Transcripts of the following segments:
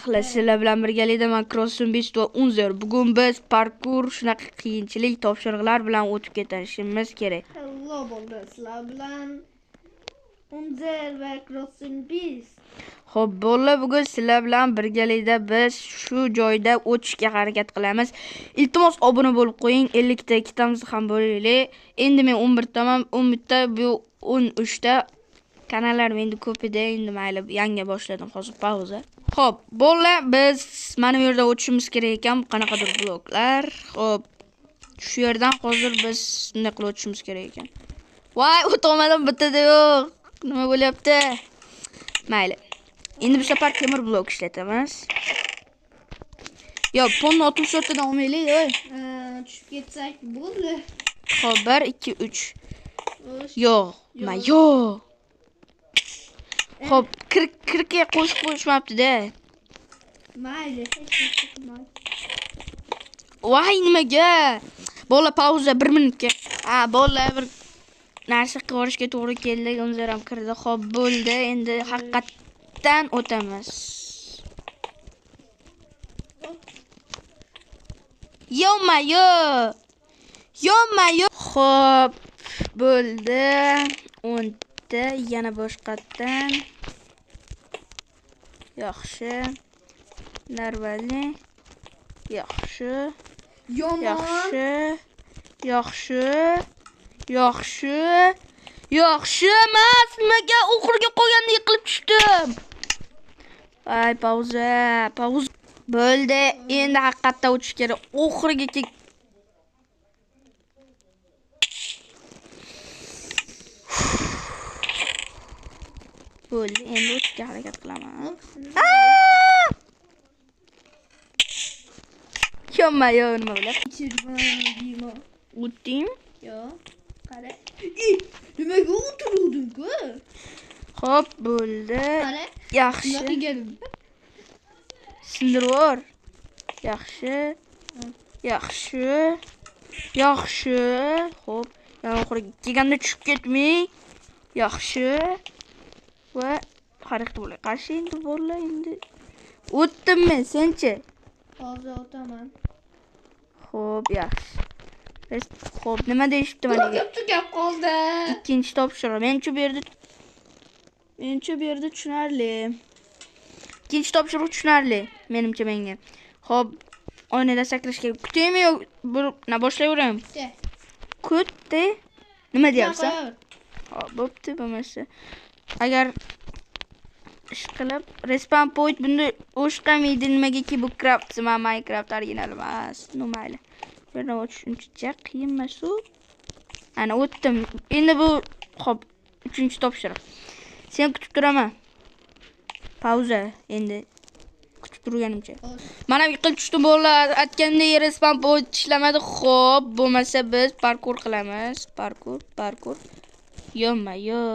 Sizlar bilan birgalikda men Crossing Beast va Unzer. Bugun biz parkur shunaqa qiyinchilik topshiriqlar bilan o'tib ketishimiz kerak. Hello bo'ldi. Sizlar bilan Unzer va Crossing Beast. Xo'p, bo'ldi, bugun sizlar bilan birgalikda biz shu joyda o'tishga harakat qilamiz. Iltimos obuna bo'lib qo'ying. 50 ta ikkitamiz ham bo'laylik. Endi men 11 taman, 11 ta bu 13 ta. Kanallarim endi ko'p edi, endi mayli yangi boshladim hozir pauza. Xo'p, bo'ldi, biz mana bu yerda o'tishimiz kerak ekan, qanaqadir bloklar. Xo'p, shu yerdan hozir biz bunday qilib o'tishimiz kerak ekan. Voy, o'tolmadim, bitadi yo'q. Nima bo'lyapti? Mayli. Endi bu safar temir blok ishlatamiz. Yo, ponni otib shotdan olmaylik, voy. Tushib ketsak bo'ldi. Xo'p, 1 2 3. Yo'q, yo'q. Xo'p, kirga qo'shib qo'yishmabdi-da. Mayli, hech narsa. Voy, nimaga? Bo'ldi, pauza 1 minutga. Bo'ldi, bir narsa qilishga to'g'ri keldi. Unzer ham kirdi. Xo'p, bo'ldi. Endi haqiqatdan o'tamiz. Yo'ma-yo. Xo'p, bo'ldi. 10 ta yana boshqatdan. Yaxshi. Narvali. Yaxshi. Yaxshi emas, nimaga oxirga qo'yganda yiqilib tushdim. Ay, pauza. Bo'ldi, endi haqiqatda o'tish kerak. Oxirga bo'ldi, endi o'tishga harakat qilaman. Yo'ma-yo, nima bo'lyapti? O'tdim? Yo'q. Qara. Nimaga o'tiruvding-ku? Xo'p, bo'ldi. Qara. Yaxshi. Nima qilganim? Sindirvor. Yaxshi. Xo'p, yana oxiriga kelganda tushib ketmang. Yaxshi. Va harakat bo'ling. Qarshi endi bo'ldi endi. O'tdim men, senchi? Hozir o'taman. Xo'p, yaxshi. Xo'p, nima deyishibdi menga? Tugab qoldi. Ikkinchi topshiriq. Mencha bu yerda tushunarli. Ikkinchi topshiriq tushunarli menimcha menga. Xo'p, oynada sakrashga kutaymi yo boshlayveram? Kutdi. Nima deyapsan? Xo'p, bo'pti, bo'lmasa. Agar ish qilib respawn point bunda o'shqamaydi, nimagaki bu craft, Minecraft original emas. No mayli. Bu yerdan o'tish uncha qiyin emas-ku. Ana o'tdim. Endi bu xo'p, 3-topshiriq. Sen kutib turaman. Pauza endi kutib turganimcha. Mana yiqilib tushdim, bo'ldi. Aytganda respawn point ishlamadi. Xo'p, bo'lmasa biz parkur qilamiz. Parkur. Yo'ma-yo.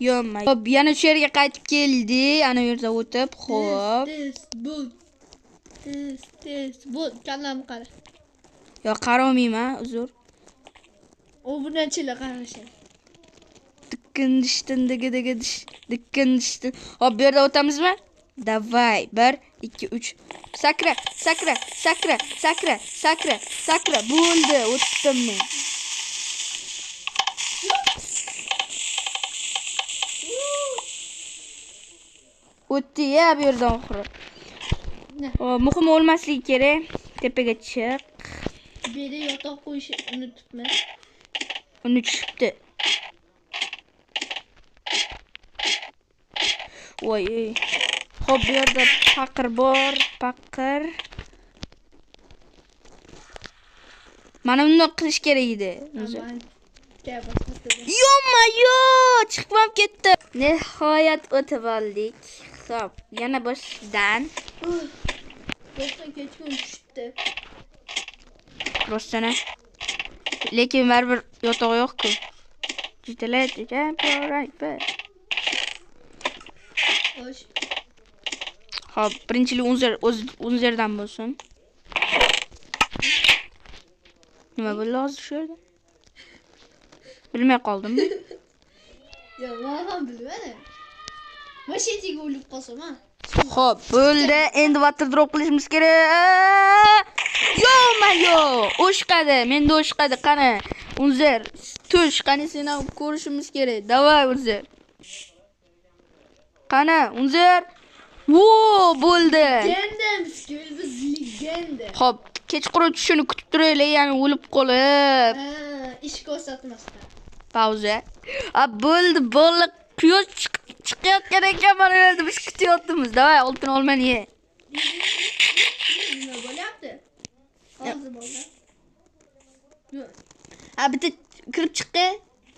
Xo'p, yana shu yerga qaytib keldi. Ana bu yerda o'tib, xo'p. Bu kallam qara. Yo, qaramayman, uzr. U bunachilar qarashadi. Dikkindishtin. Hop, bu yerda o'tamizmi? Davay. 1 2 3. Sakra. Bo'ldi, o'tdim men. O'tdi-ya bu yerdan oxiri. Muhim o'lmasligi kerak. Tepaga chiq. Bu yerda yotoq qo'yishni unutibman. Unutishibdi. Voy. Xo'p, bu yerda paqir bor, paqir. Mana bunday qilish kerak edi. Yo'ma-yo, chiqib ketdi. Nihoyat o'tib oldik. Xo'p, yana boshdan. Boshdan kechgan tushdi. Rostana. Lekin baribir yotoq yo'q-ku. Xo'p, birinchilik Unzerdan bo'lsin. Nima bo'ldi hozir shu yerda? Bilmay qoldimmi? Yo, men ham bilmadim. Mashinaga o'lib qolsam, ha. Xo'p, bo'ldi. Endi water drop qilishimiz kerak. Yo-mayo, o'shqadi. Menda o'shqadi. Qani, Unzer, tush, qani seni ko'rishimiz kerak. Davay, Unzer. Qani, Unzer. Vo, bo'ldi. Biz legenda. Xo'p, kechqurun tushini kutib turaylik, ya'ni o'lib qolib. Ish ko'rsatmasdan. Pauza. Bo'ldi, boliq quyosh chiqayotgan ekan, mana endi biz kutyapmiz. Davay, oltin olmani ye. Nima bo'lyapti? Hozir bo'ldi. Bitta kirib chiqqi.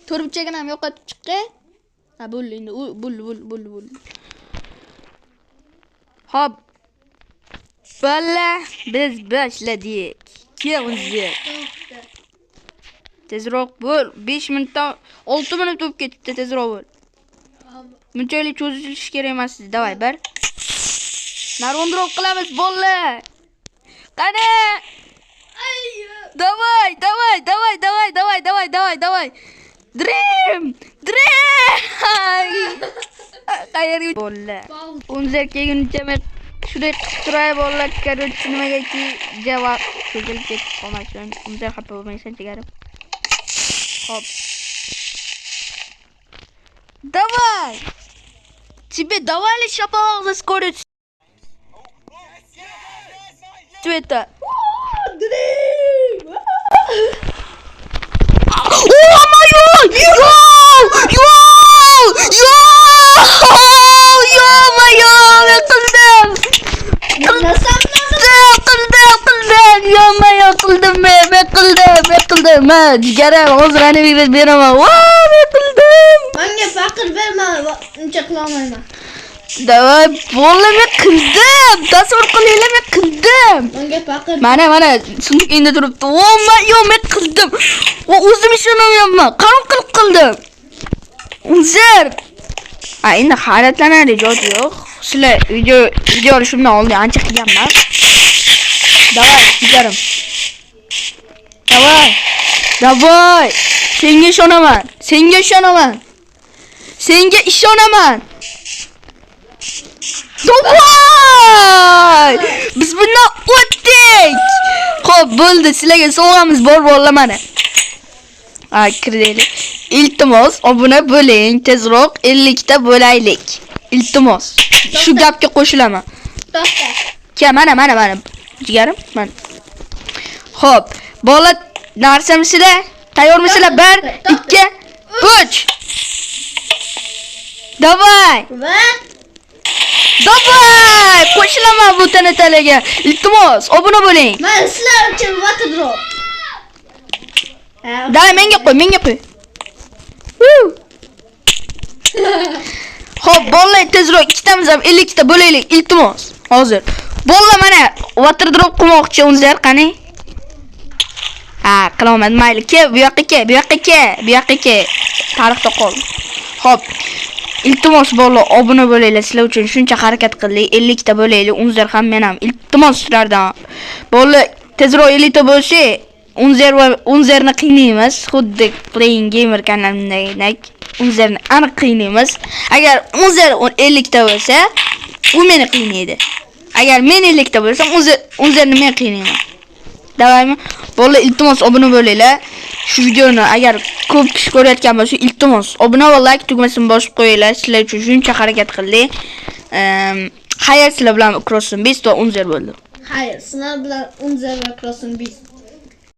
To'rtchagini ham yo'qotib chiqqi. Bo'ldi endi. Bo'ldi. Hop. Balla, biz boshladik. Kelinglar. Tezroq bo'l. 5 minutdan 6 minut o'tib ketibdi, tezroq bo'l. Bunchalik cho'zilish kerak emas. Davay, bir. Narondroq qilamiz, bolalar. Qani? Davay. Dream. Qayerga bolalar? Unzer kelguncha men shunday qilib turay bolalar, korotchi nimagaki javob cho'zilib ketib qolmasin. Unzer xafa bo'lmaysan, jigarim. Hop. Давай! Тебе давали шапалак скорость? Цвета. О-моё! Ё-моё! Я qildim. Ё-моё, qildim men. Jigarim, hozir animatsiya beraman. Men qildim. Menga faqir berma, uncha qila olmayman. Davay, bola men qildim. Tasavvur qilinglar, men qildim. Menga faqir. Mana, sumkangda turibdi. Yo, men qildim. O'zim ishonmayapman. Qanday qildim? Unzer. Endi hayratlanarli joyi yo'q. Sizlar video olishimdan oldin ancha qilganman. Davay, jigarim. Davay. Senga ishonaman. Davay! Biz bundan o'tdik. Xo'p, bo'ldi. Sizlarga sovg'amiz bor bolalar mana. Kirdaylik. Iltimos, obuna bo'ling. Tezroq 50 ta bo'laylik. Iltimos. Shu gapga qo'shilaman. To'xta. Ke, mana. Jigarim, mana. Xo'p, bola narsamizlar? Tayyormisizlar? 1, 2, 3. Davay! Qo'shilaman bu tanatalarga. Iltimos, obuna bo'ling. Men sizlar uchun water drop. Davay, menga qo'y. Xo'p, bolalar tezroq ikkitamiz ham 50 ta bo'laylik. Iltimos. Hozir. Bolalar mana water drop qilmoqchi Unzer, qani? Qilaman, mayli. Bu yoqqa ke. Tarixda qol. Xo'p. Iltimos bolalar, obuna bo'linglar. Sizlar uchun shuncha harakat qildik. 50 ta bo'laylik. Unzer ham, men ham. Iltimos sizlardan. Bolalar tezroq 50 ta bo'lsa, Unzerni qiynaymiz. Xuddi Playing Gamer kanalidagidek. Unzerni aniq qiynaymiz. Agar Unzer 50 ta bo'lsa, u meni qiynaydi. Agar men 50 ta bo'lsam, Unzerni men qiynayman. Davaymi? Bolalar, iltimos obuna bo'linglar. Shu videoni agar ko'p kishi ko'rayotgan bo'lsa, iltimos obuna va like tugmasini bosib qo'yinglar. Sizlar uchun shuncha harakat qildik. Xayr, sizlar bilan Crossing Beast va Unzer bo'ldi. Xayr, sizlar bilan Unzer va Crossing Beast.